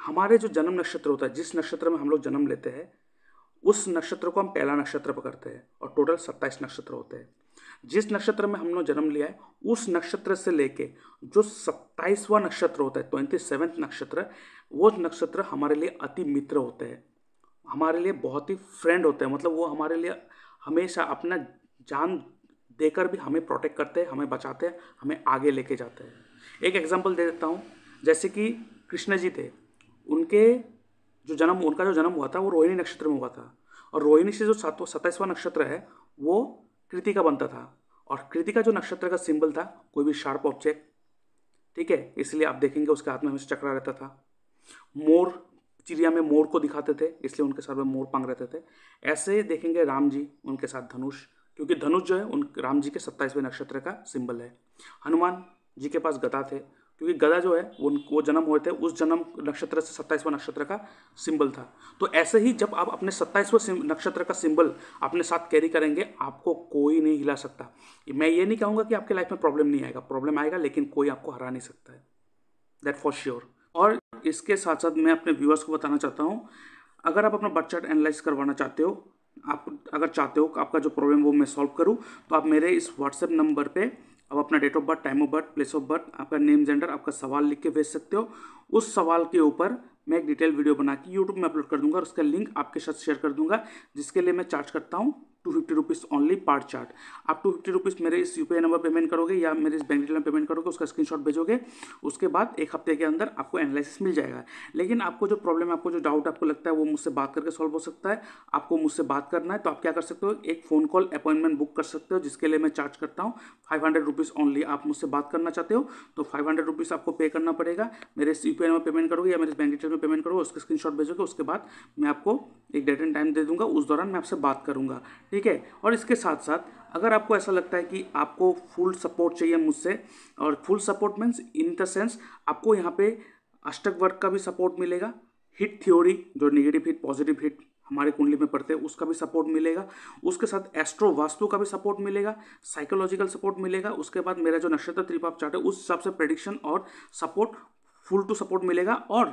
हमारे जो जन्म नक्षत्र होता है, जिस नक्षत्र में हम लोग जन्म लेते हैं, उस नक्षत्र को हम पहला नक्षत्र पकड़ते हैं और टोटल 27 नक्षत्र होते हैं। जिस नक्षत्र में हम लोग जन्म लिया है उस नक्षत्र से लेके जो 27वां नक्षत्र होता है, 27th नक्षत्र, वो नक्षत्र हमारे लिए अति मित्र होते हैं, हमारे लिए बहुत ही फ्रेंड होते हैं। मतलब वो हमारे लिए हमेशा अपना जान देकर भी हमें प्रोटेक्ट करते हैं, हमें बचाते हैं, हमें आगे लेके जाते हैं। एक एग्जांपल दे देता हूँ, जैसे कि कृष्ण जी थे, उनका जो जन्म हुआ था वो रोहिणी नक्षत्र में हुआ था, और रोहिणी से जो 27वां नक्षत्र है वो कृतिका बनता था, और कृतिका जो नक्षत्र का सिंबल था, कोई भी शार्प ऑब्जेक्ट, ठीक है, इसलिए आप देखेंगे उसके हाथ में हमेशा चक्रा रहता था। मोर, चिड़िया में मोर को दिखाते थे, इसलिए उनके सर में मोर पंख रहते थे। ऐसे देखेंगे राम जी, उनके साथ धनुष, क्योंकि धनुष जो है उन राम जी के 27वें नक्षत्र का सिंबल है। हनुमान जी के पास गदा थे, क्योंकि गदा जो है वो जन्म हुए थे उस जन्म नक्षत्र से 27वां नक्षत्र का सिंबल था। तो ऐसे ही जब आप अपने 27वें नक्षत्र का सिंबल अपने साथ कैरी करेंगे, आपको कोई नहीं हिला सकता। मैं ये नहीं कहूँगा कि आपके लाइफ में प्रॉब्लम नहीं आएगा, प्रॉब्लम आएगा, लेकिन कोई आपको हरा नहीं सकता है, दैट फॉर श्योर। और इसके साथ साथ मैं अपने व्यूअर्स को बताना चाहता हूँ, अगर आप अपना बर्थ चार्ट एनालाइज करवाना चाहते हो, आप अगर चाहते हो कि आपका जो प्रॉब्लम वो मैं सॉल्व करूँ, तो आप मेरे इस व्हाट्सएप नंबर पे आप अपना date of birth, time of birth, place of birth, आपका नेम, जेंडर, आपका सवाल लिख के भेज सकते हो। उस सवाल के ऊपर मैं एक डिटेल वीडियो बना के यूट्यूब में अपलोड कर दूंगा, और उसका लिंक आपके साथ शेयर कर दूंगा, जिसके लिए मैं चार्ज करता हूँ 250 रुपीज़ ओनली पर चार्ट। आप 250 रुपीज़ मेरे इस यूपीआई नंबर पेमेंट करोगे या मेरे इस बैंक डिटेल में पेमेंट करोगे, उसका स्क्रीनशॉट भेजोगे, उसके बाद एक हफ्ते के अंदर आपको एनालिसिस मिल जाएगा। लेकिन आपको जो प्रॉब्लम है, आपको जो डाउट आपको लगता है, वो मुझसे बात करके सॉल्व हो सकता है। आपको मुझसे बात करना है तो आप क्या कर सकते हो, एक फ़ोन कॉल अपॉइंटमेंट बुक कर सकते हो, जिसके लिए मैं चार्ज करता हूँ 500 रुपीज़ ओनली। आप मुझसे बात करना चाहते हो तो 500 रुपीज़ आपको पे करना पड़ेगा। मेरे इस यूपीआई नंबर पेमेंट करोगे या मेरे बैंक डिटेल में पेमेंट करोगे, उसका स्क्रीनशॉट भेजोगे, उसके बाद मैं आपको एक डेट एंड टाइम दे दूंगा, उस दौरान मैं आपसे बात करूंगा, ठीक है। और इसके साथ साथ अगर आपको ऐसा लगता है कि आपको फुल सपोर्ट चाहिए मुझसे, और full support means in the sense आपको यहाँ पे अष्टक वर्ग का भी सपोर्ट मिलेगा, हिट थ्योरी, जो नेगेटिव हिट पॉजिटिव हिट हमारे कुंडली में पड़ते हैं, उसका भी सपोर्ट मिलेगा। उसके साथ एस्ट्रो वास्तु का भी सपोर्ट मिलेगा, साइकोलॉजिकल सपोर्ट मिलेगा। उसके बाद मेरा जो नक्षत्र त्रिपाप चार्ट है उस हिसाब से प्रेडिक्शन और सपोर्ट, फुल टू सपोर्ट मिलेगा। और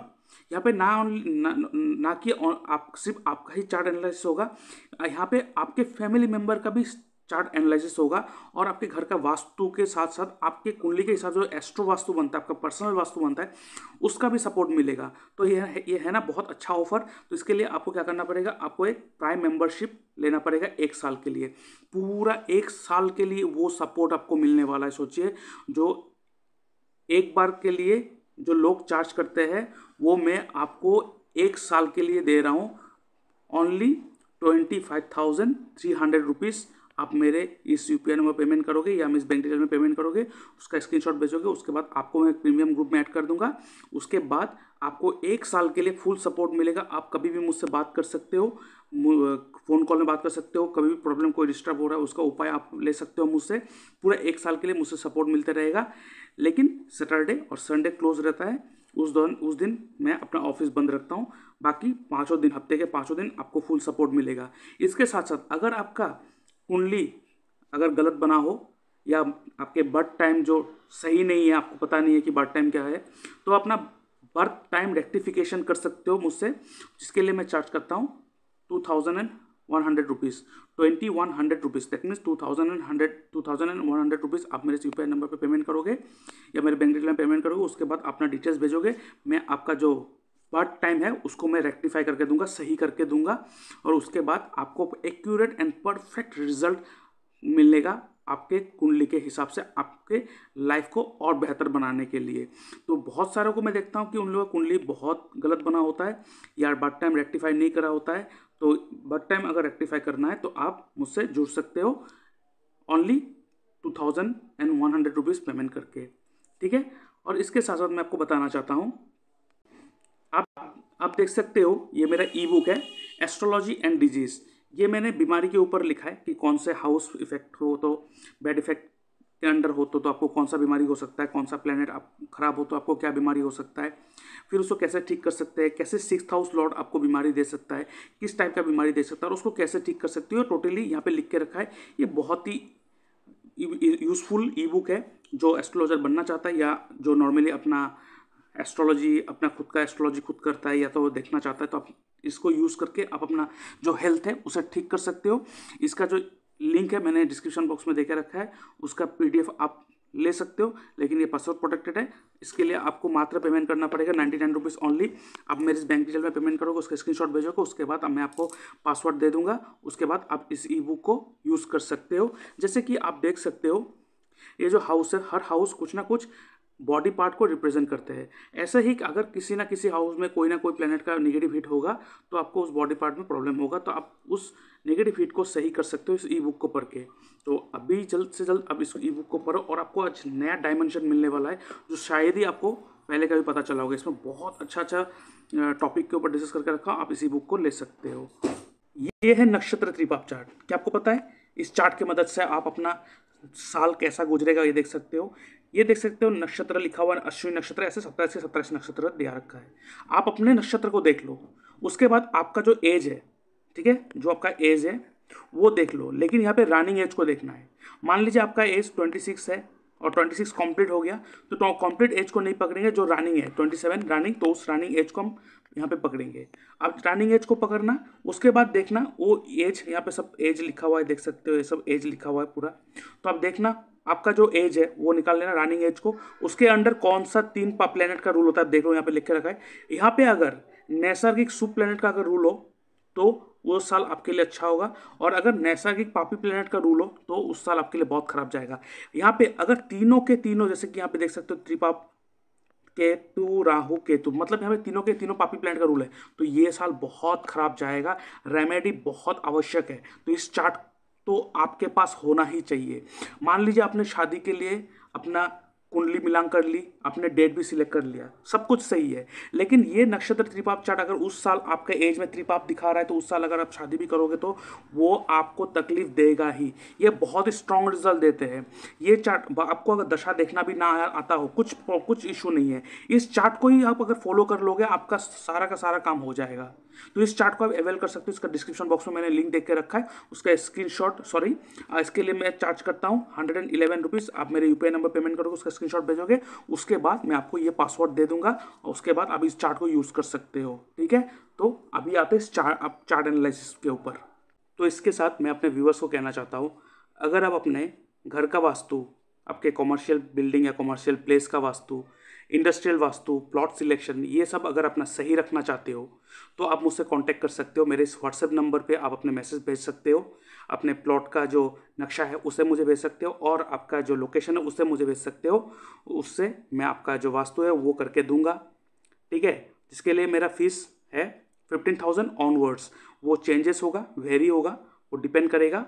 यहाँ पे ना कि आप सिर्फ आपका ही चार्ट एनालिसिस होगा, यहाँ पे आपके फैमिली मेंबर का भी चार्ट एनालिसिस होगा, और आपके घर का वास्तु के साथ साथ आपके कुंडली के हिसाब से जो एस्ट्रो वास्तु बनता है, आपका पर्सनल वास्तु बनता है, उसका भी सपोर्ट मिलेगा। तो ये है ना बहुत अच्छा ऑफर। तो इसके लिए आपको क्या करना पड़ेगा, आपको एक प्राइम मेंबरशिप लेना पड़ेगा 1 साल के लिए। पूरा 1 साल के लिए वो सपोर्ट आपको मिलने वाला है। सोचिए, जो एक बार के लिए जो लोग चार्ज करते हैं, वो मैं आपको 1 साल के लिए दे रहा हूँ ओनली 25,300 रुपीज़। आप मेरे इस यूपीआई नंबर पेमेंट करोगे या इस बैंक डिटेल में पेमेंट करोगे, उसका स्क्रीनशॉट भेजोगे, उसके बाद आपको मैं प्रीमियम ग्रुप में ऐड कर दूंगा। उसके बाद आपको 1 साल के लिए फुल सपोर्ट मिलेगा। आप कभी भी मुझसे बात कर सकते हो, फ़ोन कॉल में बात कर सकते हो, कभी भी प्रॉब्लम कोई डिस्टर्ब हो रहा है उसका उपाय आप ले सकते हो मुझसे। पूरा 1 साल के लिए मुझसे सपोर्ट मिलते रहेगा। लेकिन सैटरडे और संडे क्लोज रहता है, उस दिन मैं अपना ऑफिस बंद रखता हूँ। बाकी 5 दिन, हफ्ते के 5 दिन आपको फुल सपोर्ट मिलेगा। इसके साथ साथ अगर आपका कुंडली अगर गलत बना हो, या आपके बर्थ टाइम जो सही नहीं है, आपको पता नहीं है कि बर्थ टाइम क्या है, तो अपना बर्थ टाइम रेक्टिफिकेशन कर सकते हो मुझसे, जिसके लिए मैं चार्ज करता हूँ 2,100 rupees, 2,100 rupees. That means 2,100 rupees आप मेरे यूपीआई नंबर पर पेमेंट करोगे या मेरे बैंक डिटेल में पेमेंट करोगे। उसके बाद अपना डिटेल्स भेजोगे, मैं आपका जो बर्थ टाइम है उसको मैं रेक्टिफाई करके दूंगा, सही करके दूंगा, और उसके बाद आपको एक्यूरेट एंड परफेक्ट रिजल्ट मिलेगा आपके कुंडली के हिसाब से, आपके लाइफ को और बेहतर बनाने के लिए। तो बहुत सारों को मैं देखता हूँ कि उन लोगों का कुंडली बहुत गलत बना होता है या बर्थ टाइम रेक्टिफाई नहीं करा होता है। तो बर्थ टाइम अगर रेक्टिफाई करना है तो आप मुझसे जुड़ सकते हो ओनली 2,100 रुपीज़ पेमेंट करके, ठीक है। और इसके साथ साथ मैं आपको बताना चाहता हूँ, आप देख सकते हो ये मेरा ई बुक है, एस्ट्रोलॉजी एंड डिजीज़। ये मैंने बीमारी के ऊपर लिखा है कि कौन से हाउस इफेक्ट हो तो, बैड इफेक्ट के अंडर हो तो आपको कौन सा बीमारी हो सकता है, कौन सा प्लेनेट आप खराब हो तो आपको क्या बीमारी हो सकता है, फिर उसको कैसे ठीक कर सकते हैं, कैसे 6th हाउस लॉर्ड आपको बीमारी दे सकता है, किस टाइप का बीमारी दे सकता है और उसको कैसे ठीक कर सकते हो, टोटली यहाँ पे लिख के रखा है। ये बहुत ही यूज़फुल ई बुक है। जो एस्ट्रोलॉजर बनना चाहता है या जो नॉर्मली अपना एस्ट्रोलॉजी, अपना खुद का एस्ट्रोलॉजी खुद करता है या तो देखना चाहता है, तो आप इसको यूज़ करके आप अपना जो हेल्थ है उसे ठीक कर सकते हो। इसका जो लिंक है मैंने डिस्क्रिप्शन बॉक्स में देके रखा है, उसका PDF आप ले सकते हो, लेकिन ये पासवर्ड प्रोटेक्टेड है। इसके लिए आपको मात्र पेमेंट करना पड़ेगा 99 रुपीज़ ओनली। आप मेरे इस बैंक डिटेल में पेमेंट करोगे, उसका स्क्रीनशॉट भेजोगे, उसके बाद अब मैं आपको पासवर्ड दे दूंगा। उसके बाद आप इस ई-बुक को यूज़ कर सकते हो। जैसे कि आप देख सकते हो ये जो हाउस है, हर हाउस कुछ ना कुछ बॉडी पार्ट को रिप्रेजेंट करते हैं। ऐसे ही अगर किसी ना किसी हाउस में कोई ना कोई प्लेनेट का नेगेटिव हिट होगा तो आपको उस बॉडी पार्ट में प्रॉब्लम होगा, तो आप उस नेगेटिव हिट को सही कर सकते हो इस ई-बुक को पढ़ के। तो अभी जल्द से जल्द अब इस ई-बुक को पढ़ो और आपको आज नया डायमेंशन मिलने वाला है जो शायद ही आपको पहले का भी पता चला होगा। इसमें बहुत अच्छा टॉपिक के ऊपर डिस्कस करके रखा, आप इस ई-बुक को ले सकते हो। ये है नक्षत्र त्रिपाप चार्ट। क्या आपको पता है इस चार्ट की मदद से आप अपना साल कैसा गुजरेगा ये देख सकते हो। ये देख सकते हो नक्षत्र लिखा हुआ, अश्विनी नक्षत्र, ऐसे 27 से 27 नक्षत्र दिया रखा है। आप अपने नक्षत्र को देख लो, उसके बाद आपका जो एज है, ठीक है, जो आपका एज है वो देख लो, लेकिन यहाँ पे रनिंग एज को देखना है। मान लीजिए आपका एज 26 है और 26 कंप्लीट हो गया, तो कंप्लीट एज को नहीं पकड़ेंगे, जो रनिंग है 27 रनिंग, तो उस रनिंग एज को हम यहाँ पे पकड़ेंगे। अब रनिंग एज को पकड़ना, उसके बाद देखना वो एज, यहाँ पे सब एज लिखा हुआ है, देख सकते हो ये सब एज लिखा हुआ है पूरा। तो अब देखना आपका जो एज है वो निकाल लेना रनिंग एज को, उसके अंडर कौन सा 3 प्लेनेट का रूल होता है देख लो, यहाँ पे लिख के रखा है। यहाँ पे अगर नैसर्गिक शुभ प्लेनेट का अगर रूल हो तो वो साल आपके लिए अच्छा होगा, और अगर नैसर्गिक पापी प्लेनेट का रूल हो तो उस साल आपके लिए बहुत खराब जाएगा। यहाँ पे अगर तीनों के तीनों, जैसे कि यहाँ पे देख सकते हो त्रिपाप, केतु, राहु, केतु, मतलब यहाँ पे तीनों के तीनों पापी प्लेनेट का रूल है, तो ये साल बहुत खराब जाएगा। रेमेडी बहुत आवश्यक है, तो इस चार्ट तो आपके पास होना ही चाहिए। मान लीजिए आपने शादी के लिए अपना कुंडली मिलान कर ली, आपने डेट भी सिलेक्ट कर लिया, सब कुछ सही है, लेकिन ये नक्षत्र त्रिपाप चार्ट अगर उस साल आपके एज में त्रिपाप दिखा रहा है तो उस साल अगर आप शादी भी करोगे तो वो आपको तकलीफ देगा ही। ये बहुत स्ट्रांग रिजल्ट देते हैं ये चार्ट। आपको अगर दशा देखना भी ना आता हो, कुछ इशू नहीं है, इस चार्ट को ही आप अगर फॉलो कर लोगे आपका सारा का सारा काम हो जाएगा। तो इस चार्ट को आप अवेल कर सकते हो, इसका डिस्क्रिप्शन बॉक्स में मैंने लिंक देख के रखा है, उसका स्क्रीनशॉट, सॉरी इसके लिए मैं चार्ज करता हूँ 111 रुपीज़। आप मेरे यूपीआई नंबर पेमेंट करोगे, उसका स्क्रीनशॉट भेजोगे, उसके बाद मैं आपको ये पासवर्ड दे दूंगा और उसके बाद आप इस चार्ट को यूज़ कर सकते हो, ठीक है। तो अभी आते हैं चार्ट एनालिसिस के ऊपर। तो इसके साथ मैं अपने व्यूअर्स को कहना चाहता हूँ, अगर आप अपने घर का वास्तु, आपके कॉमर्शियल बिल्डिंग या कॉमर्शियल प्लेस का vastu, industrial vastu, plot selection, ये सब अगर अपना सही रखना चाहते हो तो आप मुझसे कांटेक्ट कर सकते हो। मेरे इस व्हाट्सएप नंबर पे आप अपने मैसेज भेज सकते हो, अपने प्लॉट का जो नक्शा है उसे मुझे भेज सकते हो, और आपका जो लोकेशन है उसे मुझे भेज सकते हो, उससे मैं आपका जो वास्तु है वो करके दूंगा, ठीक है। जिसके लिए मेरा फीस है 15,000 ऑनवर्ड्स। वो चेंजेस होगा, वेरी होगा, वो डिपेंड करेगा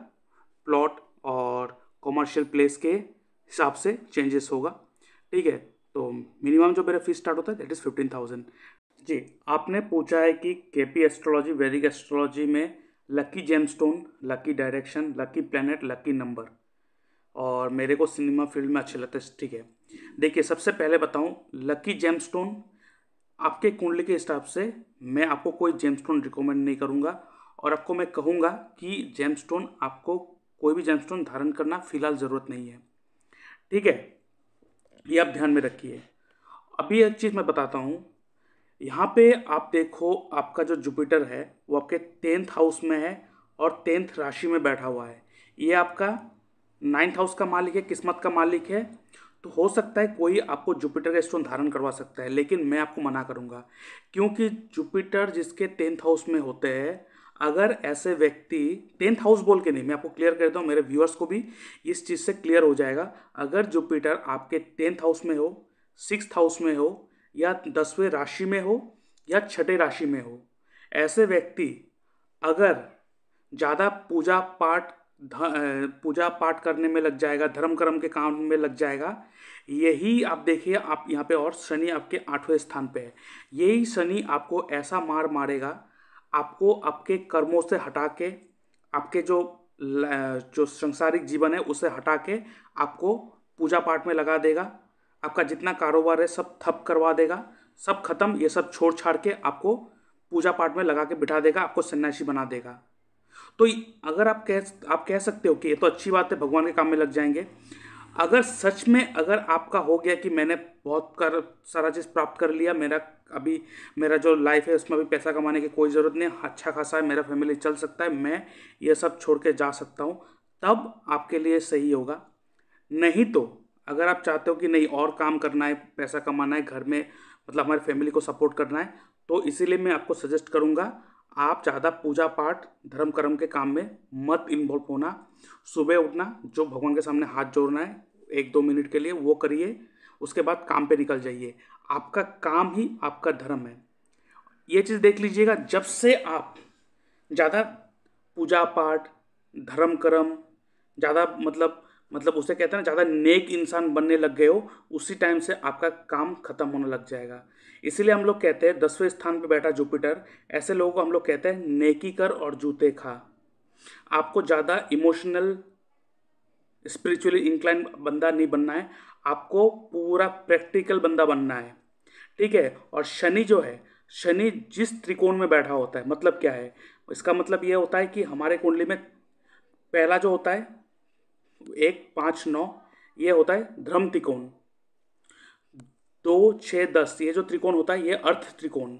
प्लॉट और कॉमर्शियल प्लेस के हिसाब से चेंजेस होगा, ठीक है। तो मिनिमम जो मेरा फीस स्टार्ट होता है दैट इज़ 15,000। जी, आपने पूछा है कि केपी एस्ट्रोलॉजी, वैदिक एस्ट्रोलॉजी में lucky gemstone, lucky direction, lucky planet, lucky number, और मेरे को सिनेमा फील्ड में अच्छे लगते हैं, ठीक है। देखिए सबसे पहले बताऊं, लकी जेमस्टोन आपके कुंडली के हिसाब से मैं आपको कोई जेमस्टोन रिकमेंड नहीं करूंगा, और आपको मैं कहूँगा कि जेमस्टोन, आपको कोई भी जेमस्टोन धारण करना फिलहाल ज़रूरत नहीं है, ठीक है। ये आप ध्यान में रखिए। अभी एक चीज़ मैं बताता हूँ, यहाँ पे आप देखो आपका जो जुपिटर है वो आपके 10th हाउस में है और 10th राशि में बैठा हुआ है। ये आपका 9th हाउस का मालिक है, किस्मत का मालिक है। तो हो सकता है कोई आपको जुपिटर का स्टोन धारण करवा सकता है, लेकिन मैं आपको मना करूँगा, क्योंकि जुपिटर जिसके 10th हाउस में होते हैं, अगर ऐसे व्यक्ति 10th हाउस बोल के नहीं, मैं आपको क्लियर कर दूँ, मेरे व्यूअर्स को भी इस चीज़ से क्लियर हो जाएगा। अगर जुपिटर आपके 10th हाउस में हो, 6th हाउस में हो, या 10वें राशि में हो, या 6ठे राशि में हो, ऐसे व्यक्ति अगर ज़्यादा पूजा पाठ करने में लग जाएगा, धर्म कर्म के काम में लग जाएगा, यही आप देखिए, आप यहाँ पे, और शनि आपके 8वें स्थान पे है, यही शनि आपको ऐसा मार मारेगा, आपको आपके कर्मों से हटा के, आपके जो संसारिक जीवन है उसे हटा के आपको पूजा पाठ में लगा देगा। आपका जितना कारोबार है सब ठप करवा देगा, सब खत्म, ये सब छोड़ छाड़ के आपको पूजा पाठ में लगा के बिठा देगा, आपको सन्यासी बना देगा। तो अगर आप कह सकते हो कि ये तो अच्छी बात है, भगवान के काम में लग जाएंगे, अगर सच में अगर आपका हो गया कि मैंने बहुत कर सारा चीज़ प्राप्त कर लिया, अभी मेरा जो लाइफ है उसमें अभी पैसा कमाने की कोई ज़रूरत नहीं है, अच्छा खासा है, मेरा फैमिली चल सकता है, मैं ये सब छोड़ के जा सकता हूँ, तब आपके लिए सही होगा। नहीं तो अगर आप चाहते हो कि नहीं और काम करना है, पैसा कमाना है, घर में मतलब हमारी फैमिली को सपोर्ट करना है, तो इसीलिए मैं आपको सजेस्ट करूँगा आप ज़्यादा पूजा पाठ धर्म कर्म के काम में मत इन्वॉल्व होना। सुबह उठना, जो भगवान के सामने हाथ जोड़ना है 1-2 मिनट के लिए वो करिए, उसके बाद काम पे निकल जाइए। आपका काम ही आपका धर्म है। ये चीज़ देख लीजिएगा, जब से आप ज़्यादा पूजा पाठ धर्म कर्म ज़्यादा मतलब उसे कहते हैं ना, ज़्यादा नेक इंसान बनने लग गए हो, उसी टाइम से आपका काम खत्म होने लग जाएगा। इसीलिए हम लोग कहते हैं 10वें स्थान पे बैठा जुपिटर, ऐसे लोगों को हम लोग कहते हैं नेकी कर और जूते खा। आपको ज़्यादा इमोशनल स्पिरिचुअली इंक्लाइन बंदा नहीं बनना है, आपको पूरा प्रैक्टिकल बंदा बनना है। ठीक है। और शनि जो है, शनि जिस त्रिकोण में बैठा होता है, मतलब क्या है, इसका मतलब ये होता है कि हमारे कुंडली में पहला जो होता है 1, 5, 9, ये होता है धर्म त्रिकोण। 2, 6, 10 ये जो त्रिकोण होता है ये अर्थ त्रिकोण।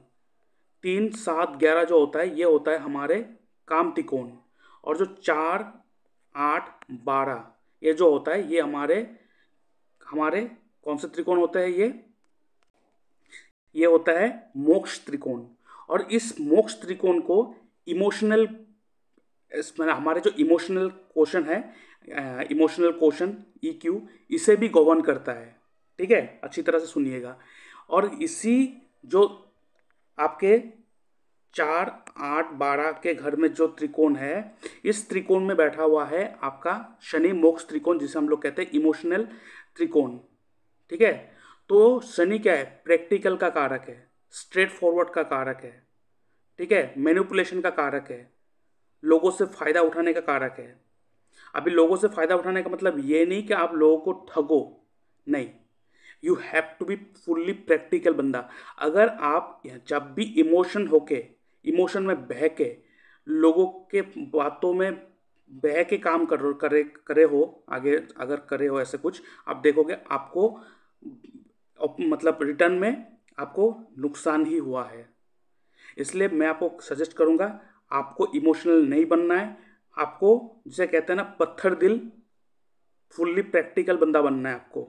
3, 7, 11 जो होता है ये होता है हमारे काम त्रिकोण। और जो 4, 8, 12 ये जो होता है ये हमारे हमारे कौन से त्रिकोण होते हैं, ये होता है मोक्ष त्रिकोण। और इस मोक्ष त्रिकोण को इमोशनल हमारे जो इमोशनल क्वेश्चन है, इमोशनल क्वेश्चन EQ, इसे भी गवर्न करता है। ठीक है, अच्छी तरह से सुनिएगा। और इसी जो आपके 4, 8, 12 के घर में जो त्रिकोण है, इस त्रिकोण में बैठा हुआ है आपका शनि मोक्ष त्रिकोण, जिसे हम लोग कहते हैं इमोशनल त्रिकोण। ठीक है। तो शनि क्या है, प्रैक्टिकल का कारक है, स्ट्रेट फॉरवर्ड का कारक है। ठीक है, मैनिपुलेशन का कारक है, लोगों से फायदा उठाने का कारक है। अभी लोगों से फायदा उठाने का मतलब ये नहीं कि आप लोगों को ठगो, नहीं, you have to be fully practical बंदा। अगर आप जब भी इमोशन में बह के लोगों के बातों में बह के काम करे हो, आगे अगर करे हो ऐसे कुछ, आप देखोगे आपको मतलब रिटर्न में आपको नुकसान ही हुआ है। इसलिए मैं आपको सजेस्ट करूंगा, आपको इमोशनल नहीं बनना है, आपको जिसे कहते हैं ना पत्थर दिल, फुल्ली प्रैक्टिकल बंदा बनना है आपको।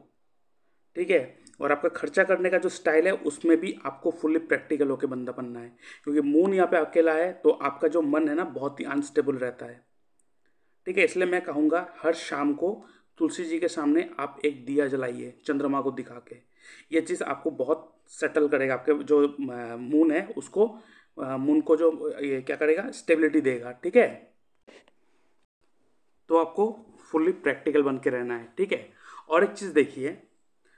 ठीक है। और आपका खर्चा करने का जो स्टाइल है उसमें भी आपको फुल्ली प्रैक्टिकल होकर बंदा बनना है, क्योंकि मून यहाँ पे अकेला है तो आपका जो मन है ना बहुत ही अनस्टेबल रहता है। ठीक है। इसलिए मैं कहूँगा हर शाम को तुलसी जी के सामने आप एक दिया जलाइए चंद्रमा को दिखा के। ये चीज़ आपको बहुत सेटल करेगा, आपके जो मून है उसको, मून को जो ये क्या करेगा, स्टेबिलिटी देगा। ठीक है। तो आपको फुल्ली प्रैक्टिकल बन के रहना है। ठीक है। और एक चीज़ देखिए,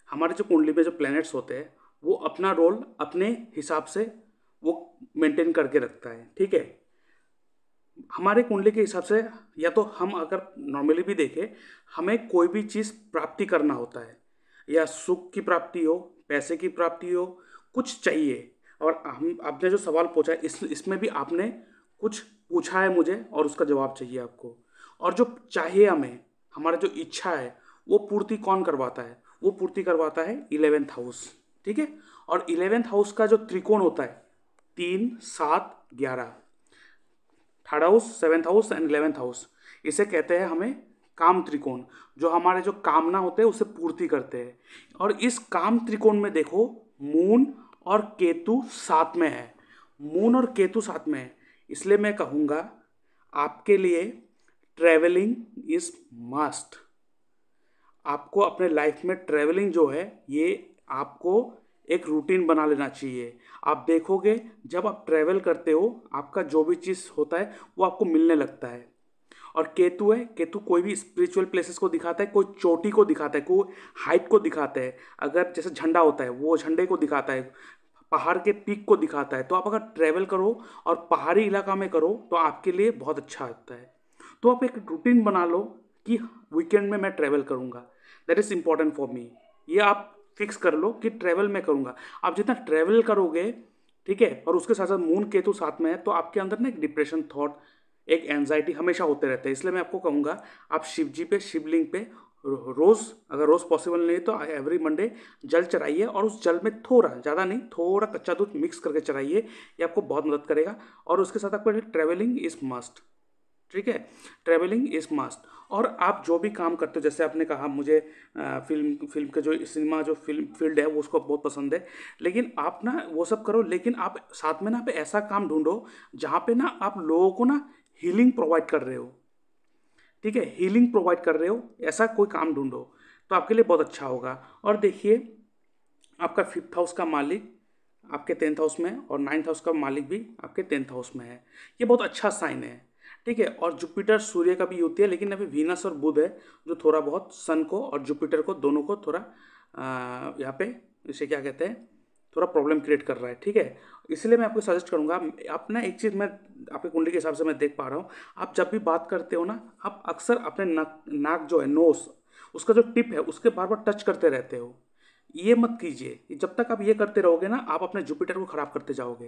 हमारे जो कुंडली में जो प्लैनेट्स होते हैं वो अपना रोल अपने हिसाब से वो मेंटेन करके रखता है। ठीक है। हमारे कुंडली के हिसाब से, या तो हम अगर नॉर्मली भी देखें, हमें कोई भी चीज़ प्राप्ति करना होता है, या सुख की प्राप्ति हो, पैसे की प्राप्ति हो, कुछ चाहिए। और हम आपने जो सवाल पूछा है इसमें भी आपने कुछ पूछा है मुझे और उसका जवाब चाहिए आपको। और जो चाहिए हमें, हमारा जो इच्छा है वो पूर्ति कौन करवाता है, वो पूर्ति करवाता है 11th हाउस। ठीक है। और 11th हाउस का जो त्रिकोण होता है 3, 7, 11, 3rd house, 7th house and 11th house, इसे कहते हैं हमें काम त्रिकोण, जो हमारे जो कामना होते हैं उसे पूर्ति करते हैं। और इस काम त्रिकोण में देखो, मून और केतु साथ में है, मून और केतु साथ में है। इसलिए मैं कहूँगा आपके लिए ट्रैवलिंग इज मस्ट। आपको अपने लाइफ में ट्रैवलिंग जो है ये आपको एक रूटीन बना लेना चाहिए। आप देखोगे जब आप ट्रैवल करते हो आपका जो भी चीज़ होता है वो आपको मिलने लगता है। और केतु है, केतु कोई भी स्पिरिचुअल प्लेसेस को दिखाता है, कोई चोटी को दिखाता है, कोई हाइट को दिखाता है। अगर जैसे झंडा होता है वो झंडे को दिखाता है, पहाड़ के पीक को दिखाता है। तो आप अगर ट्रैवल करो और पहाड़ी इलाका में करो तो आपके लिए बहुत अच्छा होता है। तो आप एक रूटीन बना लो कि वीकेंड में मैं ट्रैवल करूँगा, that is important for me. ये आप फिक्स कर लो कि ट्रैवल मैं करूँगा। आप जितना ट्रैवल करोगे, ठीक है, और उसके साथ साथ मून केतु साथ में है, तो आपके अंदर ना एक डिप्रेशन थॉट, एक एंजाइटी हमेशा होते रहते हैं। इसलिए मैं आपको कहूँगा आप शिव जी पे, शिवलिंग पे रोज़, अगर रोज़ पॉसिबल नहीं है तो एवरी मंडे जल चढ़ाइए और उस जल में थोड़ा, ज़्यादा नहीं, थोड़ा कच्चा दूध मिक्स करके चढ़ाइए। ये आपको बहुत मदद करेगा। और उसके साथ आपको ट्रैवलिंग इज़ मस्ट। ठीक है, ट्रैवलिंग इज़ मस्ट। और आप जो भी काम करते हो, जैसे आपने कहा मुझे फिल्म का जो सिनेमा जो फिल्म फील्ड है वो उसको बहुत पसंद है, लेकिन आप ना वो सब करो, लेकिन आप साथ में ना आप ऐसा काम ढूंढो जहाँ पे ना आप लोगों को ना हीलिंग प्रोवाइड कर रहे हो। ठीक है, हीलिंग प्रोवाइड कर रहे हो, ऐसा कोई काम ढूंढो तो आपके लिए बहुत अच्छा होगा। और देखिए, आपका 5th हाउस का मालिक आपके 10th हाउस में है और 9th हाउस का मालिक भी आपके 10th हाउस में है। ये बहुत अच्छा साइन है। ठीक है, और जुपिटर सूर्य का भी युति है, लेकिन अभी वीनस और बुध है जो थोड़ा बहुत सन को और जुपिटर को दोनों को थोड़ा यहाँ पे इसे क्या कहते हैं, थोड़ा प्रॉब्लम क्रिएट कर रहा है। ठीक है, इसलिए मैं आपको सजेस्ट करूंगा, आप ना एक चीज़ मैं आपके कुंडली के हिसाब से मैं देख पा रहा हूँ, आप जब भी बात करते हो ना, आप अक्सर अपने नाक जो है, नोस, उसका जो टिप है उसके बार बार टच करते रहते हो। ये मत कीजिए। जब तक आप ये करते रहोगे ना, आप अपने जुपिटर को खराब करते जाओगे।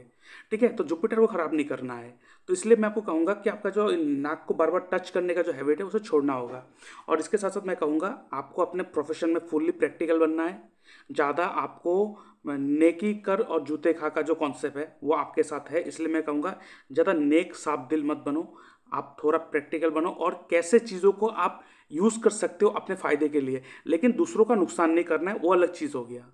ठीक है, तो जुपिटर को खराब नहीं करना है। तो इसलिए मैं आपको कहूँगा कि आपका जो नाक को बार बार टच करने का जो हैबिट है उसे छोड़ना होगा। और इसके साथ साथ मैं कहूँगा, आपको अपने प्रोफेशन में फुल्ली प्रैक्टिकल बनना है। ज़्यादा आपको नेकी कर और जूते खा का जो कॉन्सेप्ट है वो आपके साथ है, इसलिए मैं कहूँगा ज़्यादा नेक साफ दिल मत बनो, आप थोड़ा प्रैक्टिकल बनो और कैसे चीज़ों को आप यूज़ कर सकते हो अपने फ़ायदे के लिए, लेकिन दूसरों का नुकसान नहीं करना है, वो अलग चीज़ हो गया।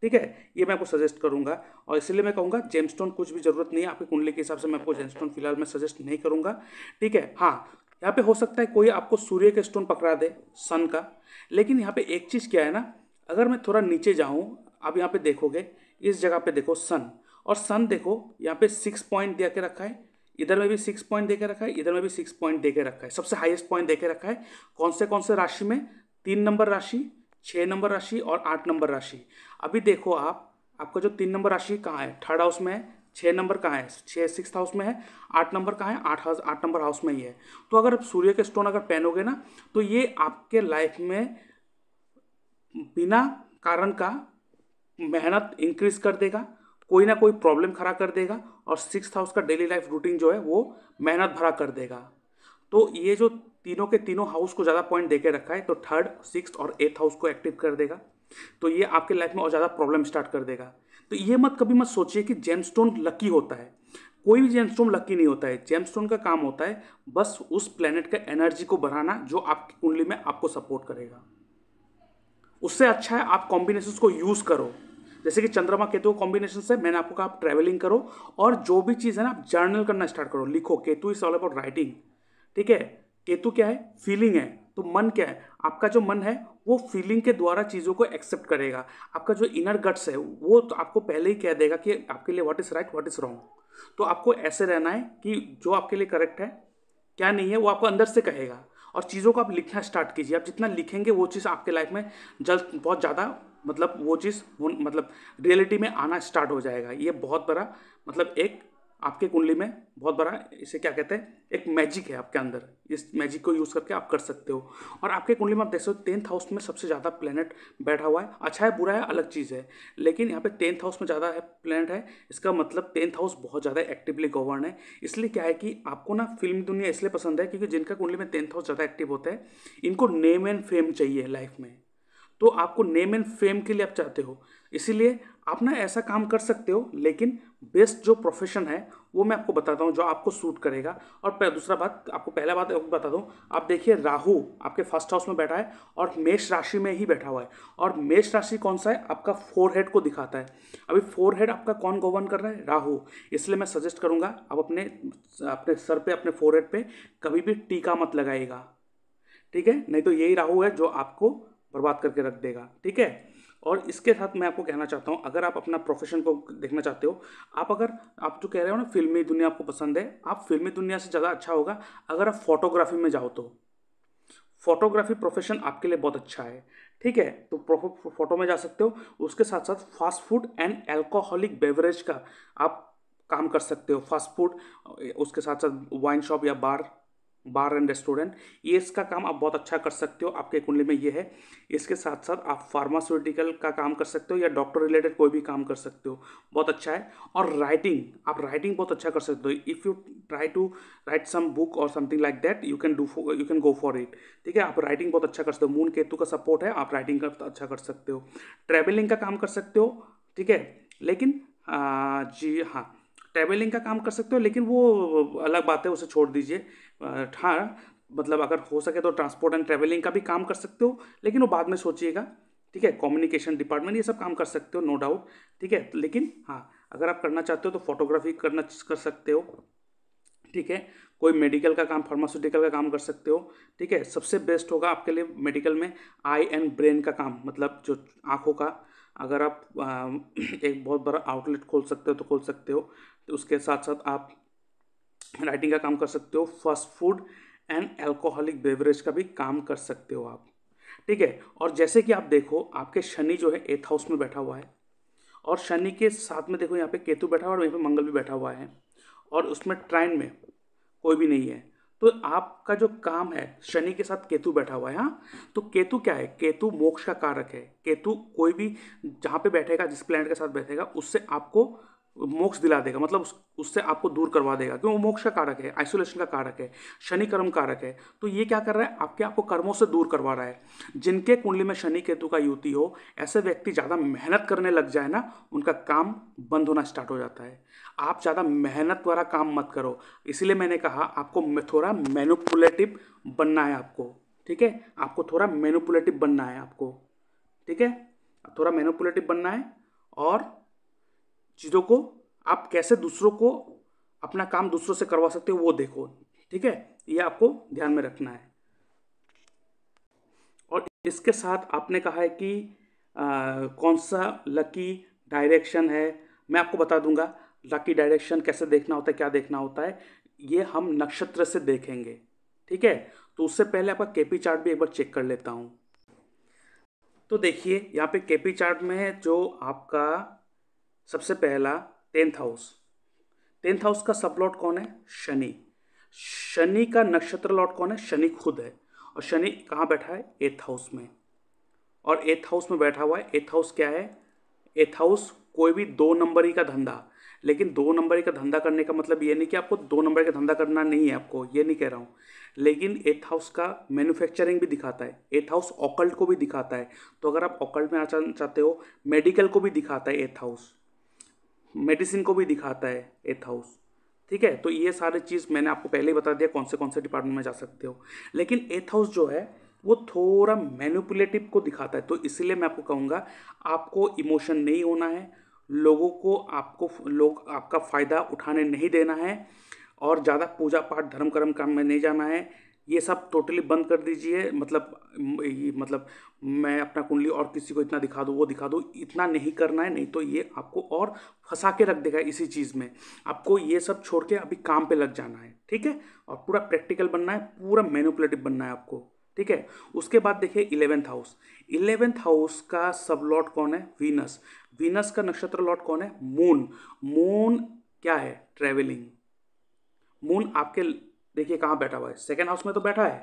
ठीक है, ये मैं आपको सजेस्ट करूंगा। और इसलिए मैं कहूँगा जेमस्टोन कुछ भी ज़रूरत नहीं है आपकी कुंडली के हिसाब से, मैं आपको जेमस्टोन फिलहाल मैं सजेस्ट नहीं करूँगा। ठीक है, हाँ, यहाँ पे हो सकता है कोई आपको सूर्य के स्टोन पकड़ा दे, सन का, लेकिन यहाँ पे एक चीज़ क्या है ना, अगर मैं थोड़ा नीचे जाऊँ, आप यहाँ पे देखोगे, इस जगह पे देखो सन, और सन देखो यहाँ पे 6 पॉइंट दे के रखा है, इधर में भी 6 पॉइंट दे के रखा है, इधर में भी 6 पॉइंट दे के रखा है, सबसे हाईएस्ट पॉइंट दे के रखा है। कौन से राशि में? 3 नंबर राशि, 6 नंबर राशि और 8 नंबर राशि। अभी देखो आप, आपका जो 3 नंबर राशि कहाँ है? 3rd हाउस में है। 6 नंबर कहाँ है? 6th हाउस में है। 8 नंबर कहाँ है? 8 नंबर हाउस में ही है। तो अगर आप सूर्य के स्टोन अगर पहनोगे ना, तो ये आपके लाइफ में बिना कारण का मेहनत इंक्रीज कर देगा, कोई ना कोई प्रॉब्लम खड़ा कर देगा, और 6th हाउस का डेली लाइफ रूटीन जो है वो मेहनत भरा कर देगा। तो ये जो तीनों के तीनों हाउस को ज़्यादा पॉइंट देके रखा है, तो 3rd, 6th और 8th हाउस को एक्टिव कर देगा, तो ये आपके लाइफ में और ज़्यादा प्रॉब्लम स्टार्ट कर देगा। तो ये मत कभी मत सोचिए कि जेमस्टोन लकी होता है, कोई भी जेमस्टोन लकी नहीं होता है। जेमस्टोन का काम होता है बस उस प्लेनेट का एनर्जी को बढ़ाना जो आपकी कुंडली में आपको सपोर्ट करेगा। उससे अच्छा है आप कॉम्बिनेशंस को यूज़ करो, जैसे कि चंद्रमा केतु कॉम्बिनेशन से मैंने आपको कहा आप ट्रैवलिंग करो, और जो भी चीज़ है ना आप जर्नल करना स्टार्ट करो, लिखो। Ketu is all about writing. ठीक है, केतु क्या है? फीलिंग है। तो मन क्या है? आपका जो मन है वो फीलिंग के द्वारा चीज़ों को एक्सेप्ट करेगा। आपका जो इनर गट्स है वो तो आपको पहले ही कह देगा कि आपके लिए what is right, what is wrong. तो आपको ऐसे रहना है कि जो आपके लिए करेक्ट है, क्या नहीं है, वो आपको अंदर से कहेगा। और चीज़ों को आप लिखना स्टार्ट कीजिए। आप जितना लिखेंगे वो चीज़ आपके लाइफ में जल्द बहुत ज़्यादा, मतलब वो चीज़ मतलब रियलिटी में आना स्टार्ट हो जाएगा। ये बहुत बड़ा, मतलब एक आपके कुंडली में बहुत बड़ा, इसे क्या कहते हैं, एक मैजिक है आपके अंदर। इस मैजिक को यूज़ करके आप कर सकते हो। और आपके कुंडली में आप देख सकते हो 10th हाउस में सबसे ज़्यादा प्लेनेट बैठा हुआ है। अच्छा है बुरा है अलग चीज़ है, लेकिन यहाँ पे 10th हाउस में ज़्यादा है प्लेनेट है, इसका मतलब 10th हाउस बहुत ज़्यादा एक्टिवली गवर्न है। इसलिए क्या है कि आपको ना फिल्म दुनिया इसलिए पसंद है क्योंकि जिनका कुंडली में 10th हाउस ज़्यादा एक्टिव होता है, इनको नेम एंड फेम चाहिए लाइफ में। तो आपको नेम एंड फेम के लिए आप चाहते हो, इसीलिए आप ना ऐसा काम कर सकते हो, लेकिन बेस्ट जो प्रोफेशन है वो मैं आपको बताता हूँ जो आपको सूट करेगा। और दूसरा बात, आपको पहला बात बता दूँ, आप देखिए राहु आपके 1st हाउस में बैठा है और मेष राशि में ही बैठा हुआ है। और मेष राशि कौन सा है? आपका फोरहेड को दिखाता है। अभी फोरहेड आपका कौन गवर्न कर रहा है? राहु। इसलिए मैं सजेस्ट करूँगा आप अपने अपने सर पे, अपने फोरहेड पे कभी भी टीका मत लगाइएगा। ठीक है, नहीं तो यही राहु है जो आपको बर्बाद करके रख देगा। ठीक है, और इसके साथ मैं आपको कहना चाहता हूँ, अगर आप अपना प्रोफेशन को देखना चाहते हो, आप जो कह रहे हो ना फिल्मी दुनिया आपको पसंद है, आप फिल्मी दुनिया से ज़्यादा अच्छा होगा अगर आप फोटोग्राफी में जाओ। तो फोटोग्राफी प्रोफेशन आपके लिए बहुत अच्छा है। ठीक है, तो फोटो में जा सकते हो। उसके साथ साथ fast food and alcoholic beverage का आप काम कर सकते हो। फास्ट फूड, उसके साथ साथ वाइन शॉप या बार बार एंड रेस्टोरेंट, ये इसका काम आप बहुत अच्छा कर सकते हो, आपके कुंडली में ये है। इसके साथ साथ आप फार्मास्यूटिकल का काम कर सकते हो या डॉक्टर रिलेटेड कोई भी काम कर सकते हो, बहुत अच्छा है। और राइटिंग, आप राइटिंग बहुत अच्छा कर सकते हो। If you try to write some book or something like that, you can go for it. ठीक है, आप राइटिंग बहुत अच्छा कर सकते हो, मून केतु का सपोर्ट है, आप राइटिंग का अच्छा कर सकते हो। ट्रैवलिंग का काम कर सकते हो, ठीक है। लेकिन जी हाँ, ट्रैवलिंग का काम कर सकते हो, लेकिन वो अलग बात है, उसे छोड़ दीजिए। हाँ, मतलब अगर हो सके तो ट्रांसपोर्ट एंड ट्रैवलिंग का भी काम कर सकते हो, लेकिन वो बाद में सोचिएगा। ठीक है, कम्युनिकेशन डिपार्टमेंट, ये सब काम कर सकते हो, नो डाउट। ठीक है, लेकिन हाँ, अगर आप करना चाहते हो तो फोटोग्राफी कर सकते हो। ठीक है, कोई मेडिकल का काम, फार्मास्यूटिकल का काम कर सकते हो। ठीक है, सबसे बेस्ट होगा आपके लिए मेडिकल में आई एंड ब्रेन का काम, मतलब जो आँखों का, अगर आप एक बहुत बड़ा आउटलेट खोल सकते हो तो खोल सकते हो। तो उसके साथ साथ आप राइटिंग का काम कर सकते हो, fast food and alcoholic beverage का भी काम कर सकते हो आप। ठीक है, और जैसे कि आप देखो, आपके शनि जो है 8th हाउस में बैठा हुआ है, और शनि के साथ में देखो यहाँ पे केतु बैठा हुआ है और वहीं पे मंगल भी बैठा हुआ है, और उसमें ट्राइन में कोई भी नहीं है। तो आपका जो काम है, शनि के साथ केतु बैठा हुआ है। हाँ, तो केतु क्या है? केतु मोक्ष का कारक है। केतु कोई भी जहाँ पे बैठेगा, जिस प्लैनेट के साथ बैठेगा, उससे आपको मोक्ष दिला देगा, मतलब उससे आपको दूर करवा देगा, क्यों? वो मोक्ष का कारक है, आइसोलेशन का कारक है, शनि कर्म कारक है। तो ये क्या कर रहा है? आपको कर्मों से दूर करवा रहा है। जिनके कुंडली में शनि केतु का युति हो, ऐसे व्यक्ति ज़्यादा मेहनत करने लग जाए ना, उनका काम बंद होना स्टार्ट हो जाता है। आप ज़्यादा मेहनत वाला काम मत करो, इसलिए मैंने कहा आपको थोड़ा मैनिपुलेटिव बनना है आपको। ठीक है, आपको थोड़ा मैनिपुलेटिव बनना है आपको। ठीक है, थोड़ा मैनिपुलेटिव बनना है, और चीज़ों को आप कैसे दूसरों को अपना काम दूसरों से करवा सकते हो वो देखो। ठीक है, ये आपको ध्यान में रखना है। और इसके साथ आपने कहा है कि कौन सा लकी डायरेक्शन है, मैं आपको बता दूंगा लकी डायरेक्शन कैसे देखना होता है, क्या देखना होता है, ये हम नक्षत्र से देखेंगे। ठीक है, तो उससे पहले आपका केपी चार्ट भी एक बार चेक कर लेता हूँ। तो देखिए यहाँ पे केपी चार्ट में जो आपका सबसे पहला 10th हाउस, 10th हाउस का सब लॉर्ड कौन है? शनि। शनि का नक्षत्र लॉर्ड कौन है? शनि खुद है। और शनि कहाँ बैठा है? 8th हाउस में। और 8th हाउस में बैठा हुआ है। 8th हाउस क्या है? 8th हाउस कोई भी 2 नंबरी का धंधा, लेकिन 2 नंबरी का धंधा करने का मतलब ये नहीं कि आपको 2 नंबर का धंधा करना नहीं है, आपको ये नहीं कह रहा हूँ। लेकिन 8th हाउस का मैन्युफैक्चरिंग भी दिखाता है, 8th हाउस ऑकल्ट को भी दिखाता है। तो अगर आप ऑकल्ट में आना चाहते हो, मेडिकल को भी दिखाता है 8th हाउस, मेडिसिन को भी दिखाता है 8th हाउस। ठीक है, तो ये सारी चीज़ मैंने आपको पहले ही बता दिया कौन से डिपार्टमेंट में जा सकते हो। लेकिन 8th हाउस जो है वो थोड़ा मैनिपुलेटिव को दिखाता है, तो इसलिए मैं आपको कहूँगा आपको इमोशन नहीं होना है, लोगों को आपका फ़ायदा उठाने नहीं देना है, और ज़्यादा पूजा पाठ धर्म कर्म काम में नहीं जाना है। ये सब टोटली बंद कर दीजिए, मतलब मैं अपना कुंडली और किसी को इतना दिखा दूँ, वो दिखा दूँ, इतना नहीं करना है, नहीं तो ये आपको और फंसा के रख देगा इसी चीज़ में। आपको ये सब छोड़ के अभी काम पे लग जाना है। ठीक है, और पूरा प्रैक्टिकल बनना है, पूरा मैनिपुलेटिव बनना है आपको। ठीक है, उसके बाद देखिए 11th हाउस। 11th हाउस का सब लॉर्ड कौन है? वीनस। वीनस का नक्षत्र लॉर्ड कौन है? मून। मून क्या है? ट्रेवलिंग। मून आपके देखिए कहाँ बैठा हुआ है? 2nd हाउस में तो बैठा है।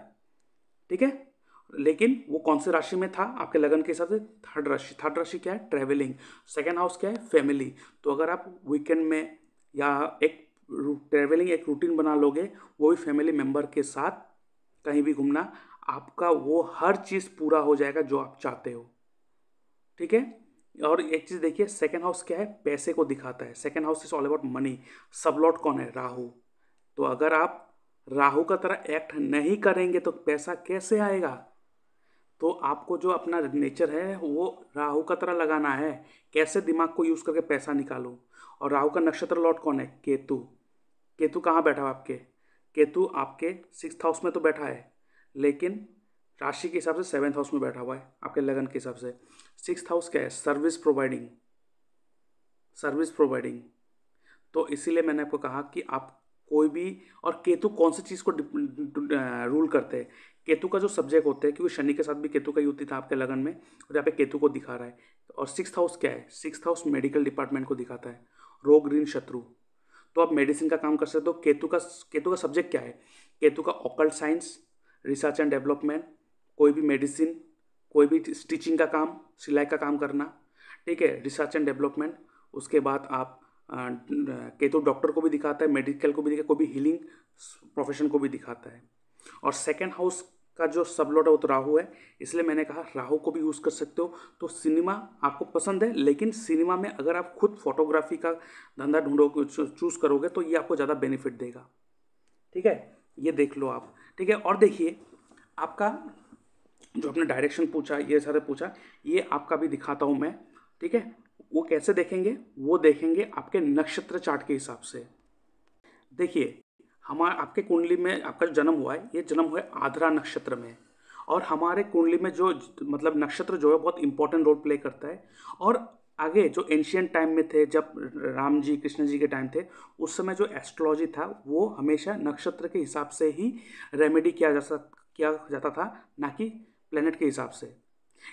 ठीक है, लेकिन वो कौन से राशि में था आपके लगन के हिसाब से? 3rd राशि। 3rd राशि क्या है? ट्रेवलिंग। 2nd हाउस क्या है? फैमिली। तो अगर आप वीकेंड में या एक ट्रेवलिंग एक रूटीन बना लोगे, वो भी फैमिली मेम्बर के साथ कहीं भी घूमना, आपका वो हर चीज़ पूरा हो जाएगा जो आप चाहते हो। ठीक है, और एक चीज़ देखिए 2nd हाउस क्या है? पैसे को दिखाता है। 2nd house is all about money. सब लॉर्ड कौन है? राहु। तो अगर आप राहु का तरह एक्ट नहीं करेंगे तो पैसा कैसे आएगा? तो आपको जो अपना नेचर है वो राहु का तरह लगाना है, कैसे दिमाग को यूज़ करके पैसा निकालो। और राहु का नक्षत्र लॉर्ड कौन है? केतु। केतु कहाँ बैठा हुआ आपके? केतु आपके 6th हाउस में तो बैठा है, लेकिन राशि के हिसाब से 7th हाउस में बैठा हुआ है आपके लगन के हिसाब से। 6th हाउस क्या है? Service providing. Service providing. तो इसीलिए मैंने आपको कहा कि आप कोई भी, और केतु कौन सी चीज़ को रूल करते हैं? केतु का जो सब्जेक्ट होते हैं, क्योंकि शनि के साथ भी केतु का युति था आपके लगन में, और यहाँ पे केतु को दिखा रहा है। और 6th हाउस क्या है? 6th हाउस मेडिकल डिपार्टमेंट को दिखाता है, रोग ऋण शत्रु। तो आप मेडिसिन का काम कर सकते हो। केतु का सब्जेक्ट क्या है? केतु का occult science, research and development, कोई भी मेडिसिन, कोई भी स्टिचिंग का काम, सिलाई का काम करना, ठीक है, रिसर्च एंड डेवलपमेंट। उसके बाद आप केतु डॉक्टर को भी दिखाता है, मेडिकल को भी दिखाता है, कोई भी हीलिंग प्रोफेशन को भी दिखाता है। और सेकेंड हाउस का जो सबलॉर्ड है वो तो राहु है, इसलिए मैंने कहा राहु को भी यूज़ कर सकते हो। तो सिनेमा आपको पसंद है, लेकिन सिनेमा में अगर आप खुद फोटोग्राफी का धंधा ढूंढोगे, चूज़ करोगे, तो ये आपको ज़्यादा बेनिफिट देगा। ठीक है, ये देख लो आप। ठीक है, और देखिए आपका जो आपने डायरेक्शन पूछा, ये सारे पूछा, ये आपका भी दिखाता हूँ मैं। ठीक है, वो कैसे देखेंगे? वो देखेंगे आपके नक्षत्र चार्ट के हिसाब से। देखिए आपके कुंडली में आपका जो जन्म हुआ है, ये जन्म हुआ है आद्रा नक्षत्र में। और हमारे कुंडली में जो मतलब नक्षत्र जो है बहुत इंपॉर्टेंट रोल प्ले करता है। और आगे जो एंशियंट टाइम में थे, जब राम जी कृष्ण जी के टाइम थे, उस समय जो एस्ट्रोलॉजी था वो हमेशा नक्षत्र के हिसाब से ही रेमेडी किया जाता था, ना कि प्लेनेट के हिसाब से।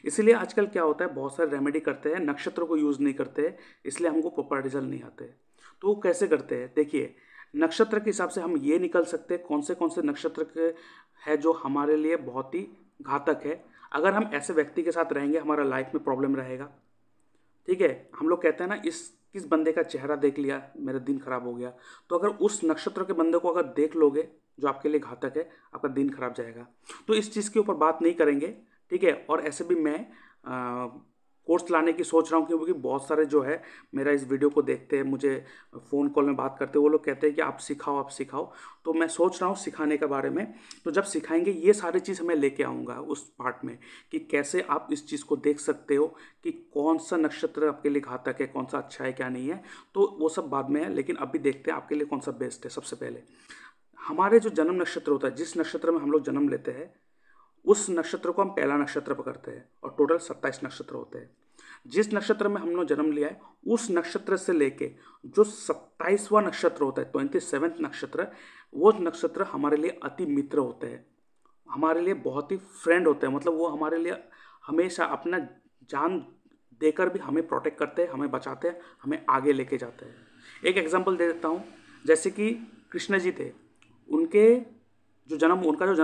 इसलिए आजकल क्या होता है, बहुत सारे रेमेडी करते हैं, नक्षत्र को यूज़ नहीं करते हैं, इसलिए हमको प्रॉपर रिजल्ट नहीं आते। तो वो कैसे करते हैं? देखिए नक्षत्र के हिसाब से हम ये निकल सकते हैं कौन से नक्षत्र के है जो हमारे लिए बहुत ही घातक है। अगर हम ऐसे व्यक्ति के साथ रहेंगे, हमारा लाइफ में प्रॉब्लम रहेगा। ठीक है, हम लोग कहते हैं ना, किस बंदे का चेहरा देख लिया मेरा दिन खराब हो गया। तो अगर उस नक्षत्र के बंदे को अगर देख लोगे जो आपके लिए घातक है, आपका दिन खराब जाएगा। तो इस चीज़ के ऊपर बात नहीं करेंगे। ठीक है, और ऐसे भी मैं कोर्स लाने की सोच रहा हूँ, क्योंकि बहुत सारे जो है मेरा इस वीडियो को देखते हैं, मुझे फ़ोन कॉल में बात करते हैं, वो लोग कहते हैं कि आप सिखाओ। तो मैं सोच रहा हूँ सिखाने के बारे में। तो जब सिखाएंगे ये सारी चीज़ मैं लेके आऊँगा उस पार्ट में, कि कैसे आप इस चीज़ को देख सकते हो कि कौन सा नक्षत्र आपके लिए घातक है, कौन सा अच्छा है, क्या नहीं है। तो वो सब बाद में है, लेकिन अभी देखते हैं आपके लिए कौन सा बेस्ट है। सबसे पहले हमारे जो जन्म नक्षत्र होता है, जिस नक्षत्र में हम लोग जन्म लेते हैं, उस नक्षत्र को हम पहला नक्षत्र पकड़ते हैं। और टोटल 27 नक्षत्र होते हैं। जिस नक्षत्र में हम लोग जन्म लिया है, उस नक्षत्र से लेके जो 27वां नक्षत्र होता है, 27th नक्षत्र, वो नक्षत्र हमारे लिए अति मित्र होते हैं, हमारे लिए बहुत ही फ्रेंड होते हैं। मतलब वो हमारे लिए हमेशा अपना जान देकर भी हमें प्रोटेक्ट करते हैं, हमें बचाते हैं, हमें आगे लेके जाते हैं। एक एग्जांपल दे देता हूँ, जैसे कि कृष्ण जी थे, उनका जो जन्म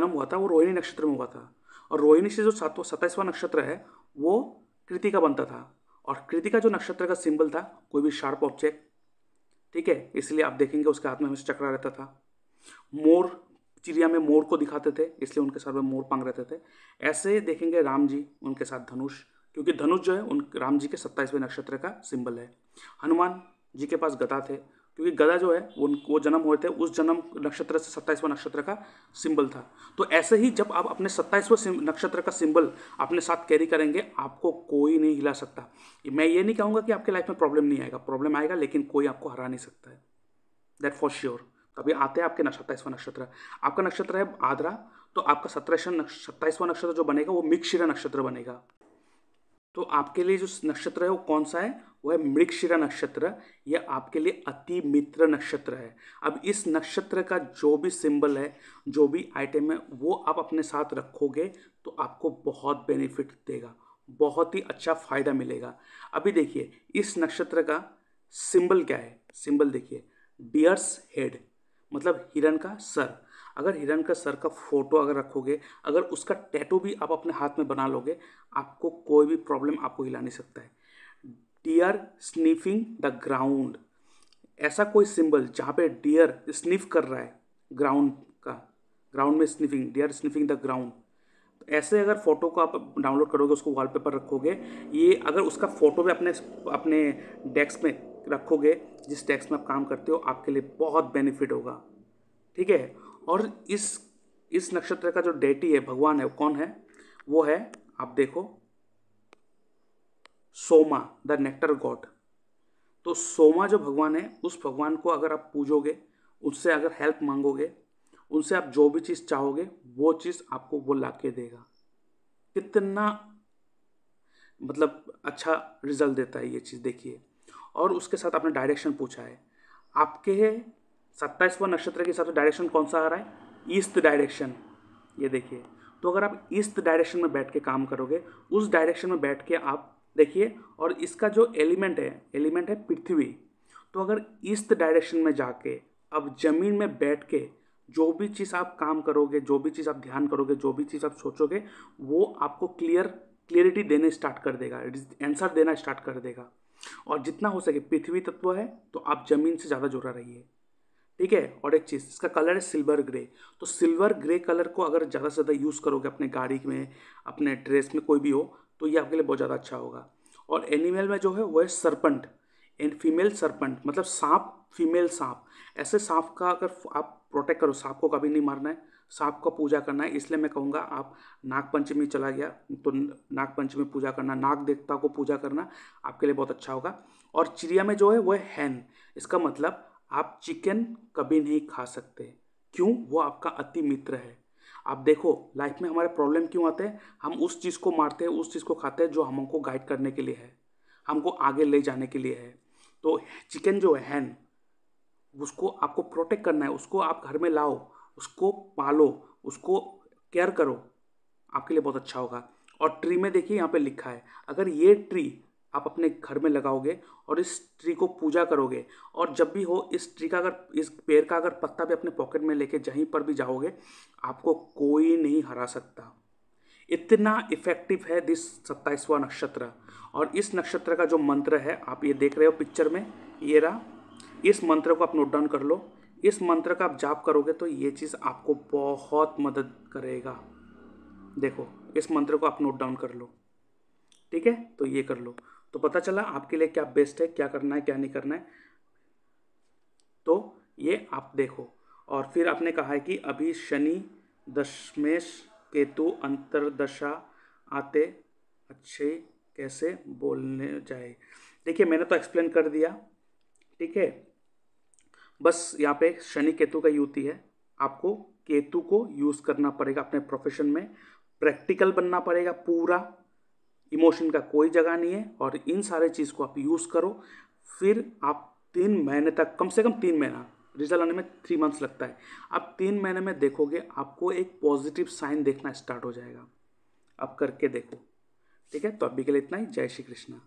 हुआ था वो रोहिणी नक्षत्र में हुआ था। और रोहिणी से जो 27वां नक्षत्र है वो कृतिका बनता था। और कृतिका जो नक्षत्र का सिंबल था, कोई भी शार्प ऑब्जेक्ट, ठीक है, इसलिए आप देखेंगे उसके हाथ में हमेशा चक्रा रहता था। मोर, चिड़िया में मोर को दिखाते थे, इसलिए उनके सर में मोर पंख रहते थे। ऐसे देखेंगे राम जी, उनके साथ धनुष, क्योंकि धनुष जो है उन राम जी के 27वें नक्षत्र का सिंबल है। हनुमान जी के पास गदा थे, क्योंकि गदा जो है वो जन्म हुए थे उस जन्म नक्षत्र से 27वां नक्षत्र का सिंबल था। तो ऐसे ही जब आप अपने 27वें नक्षत्र का सिंबल अपने साथ कैरी करेंगे, आपको कोई नहीं हिला सकता। मैं ये नहीं कहूँगा कि आपके लाइफ में प्रॉब्लम नहीं आएगा, प्रॉब्लम आएगा, लेकिन कोई आपको हरा नहीं सकता है, दैट फॉर श्योर। तभी आते हैं आपके 27वां नक्षत्र। आपका नक्षत्र है आद्रा, तो आपका 27वां नक्षत्र जो बनेगा वो मृगशिरा नक्षत्र बनेगा। तो आपके लिए जो नक्षत्र है वो कौन सा है? वो है मृगशिरा नक्षत्र। यह आपके लिए अति मित्र नक्षत्र है। अब इस नक्षत्र का जो भी सिंबल है, जो भी आइटम है, वो आप अपने साथ रखोगे तो आपको बहुत बेनिफिट देगा, बहुत ही अच्छा फायदा मिलेगा। अभी देखिए इस नक्षत्र का सिंबल क्या है? सिंबल देखिए, डियर्स हेड, मतलब हिरन का सर। अगर हिरन का सर का फोटो अगर रखोगे, अगर उसका टैटू भी आप अपने हाथ में बना लोगे, आपको कोई भी प्रॉब्लम आपको हिला नहीं सकता है। डियर स्निफिंग द ग्राउंड, ऐसा कोई सिंबल जहाँ पे डियर स्निफ कर रहा है ग्राउंड में sniffing, deer sniffing the ground, ऐसे अगर फोटो को आप डाउनलोड करोगे, उसको वॉलपेपर रखोगे, ये अगर उसका फोटो भी अपने डेस्क में रखोगे, जिस डेस्क में आप काम करते हो, आपके लिए बहुत बेनिफिट होगा। ठीक है, और इस नक्षत्र का जो डेटी है, भगवान है, वो कौन है? वो है, आप देखो, सोमा द नेक्टर गॉड। तो सोमा जो भगवान है, उस भगवान को अगर आप पूजोगे, उससे अगर हेल्प मांगोगे, उनसे आप जो भी चीज़ चाहोगे वो चीज़ आपको वो ला के देगा। कितना मतलब अच्छा रिजल्ट देता है ये चीज़, देखिए। और उसके साथ आपने डायरेक्शन पूछा है, आपके 27वां नक्षत्र के हिसाब से डायरेक्शन कौन सा आ रहा है? East direction. ये देखिए, तो अगर आप ईस्ट डायरेक्शन में बैठ के काम करोगे, उस डायरेक्शन में बैठ के आप देखिए, और इसका जो एलिमेंट है पृथ्वी। तो अगर ईस्ट डायरेक्शन में जाके अब जमीन में बैठ के जो भी चीज़ आप काम करोगे, जो भी चीज़ आप ध्यान करोगे, जो भी चीज़ आप सोचोगे, वो आपको क्लियरिटी देने स्टार्ट कर देगा, आंसर देना स्टार्ट कर देगा। और जितना हो सके पृथ्वी तत्व है तो आप जमीन से ज़्यादा जुड़ा रहिए, ठीक है। और एक चीज़, इसका कलर है सिल्वर ग्रे। तो सिल्वर ग्रे कलर को अगर ज़्यादा से ज़्यादा यूज़ करोगे अपने गाड़ी में, अपने ड्रेस में, कोई भी हो, तो ये आपके लिए बहुत ज़्यादा अच्छा होगा। और एनिमल में जो है वो है सरपंट, एंड फीमेल सरपंट, मतलब सांप, फीमेल सांप। ऐसे सांप का अगर आप प्रोटेक्ट करो, सांप को कभी नहीं मारना है, सांप का पूजा करना है। इसलिए मैं कहूँगा आप नाग पंचमी चला गया तो नाग पंचमी पूजा करना, नाग देवता को पूजा करना आपके लिए बहुत अच्छा होगा। और चिड़िया में जो है वो है हैन। इसका मतलब आप चिकन कभी नहीं खा सकते। क्यों? वो आपका अति मित्र है। आप देखो लाइफ में हमारे प्रॉब्लम क्यों आते हैं, हम उस चीज़ को मारते हैं, उस चीज़ को खाते हैं जो हमको गाइड करने के लिए है, हमको आगे ले जाने के लिए है। तो चिकन जो है हैन, उसको आपको प्रोटेक्ट करना है, उसको आप घर में लाओ, उसको पालो, उसको केयर करो, आपके लिए बहुत अच्छा होगा। और ट्री में देखिए यहाँ पे लिखा है, अगर ये ट्री आप अपने घर में लगाओगे और इस ट्री को पूजा करोगे, और जब भी हो इस ट्री का, अगर इस पेड़ का अगर पत्ता भी अपने पॉकेट में लेके जहीं पर भी जाओगे, आपको कोई नहीं हरा सकता। इतना इफेक्टिव है दिस 27वां नक्षत्र। और इस नक्षत्र का जो मंत्र है, आप ये देख रहे हो पिक्चर में, ये रहा। इस मंत्र को आप नोट डाउन कर लो। इस मंत्र का आप जाप करोगे तो ये चीज़ आपको बहुत मदद करेगा। देखो इस मंत्र को आप नोट डाउन कर लो, ठीक है। तो ये कर लो, तो पता चला आपके लिए क्या बेस्ट है, क्या करना है, क्या नहीं करना है। तो ये आप देखो। और फिर आपने कहा है कि अभी शनि दशमेश केतु अंतरदशा आते अच्छे कैसे बोलने जाए। देखिए मैंने तो एक्सप्लेन कर दिया, ठीक है। बस यहाँ पे शनि केतु का युति है, आपको केतु को यूज़ करना पड़ेगा अपने प्रोफेशन में, प्रैक्टिकल बनना पड़ेगा पूरा, इमोशन का कोई जगह नहीं है। और इन सारे चीज़ को आप यूज़ करो, फिर आप 3 महीने तक, कम से कम 3 महीना, रिजल्ट आने में 3 मंथ्स लगता है। आप 3 महीने में देखोगे आपको एक पॉजिटिव साइन देखना स्टार्ट हो जाएगा। आप करके देखो, ठीक है। तो अभी के लिए इतना ही। जय श्री कृष्णा।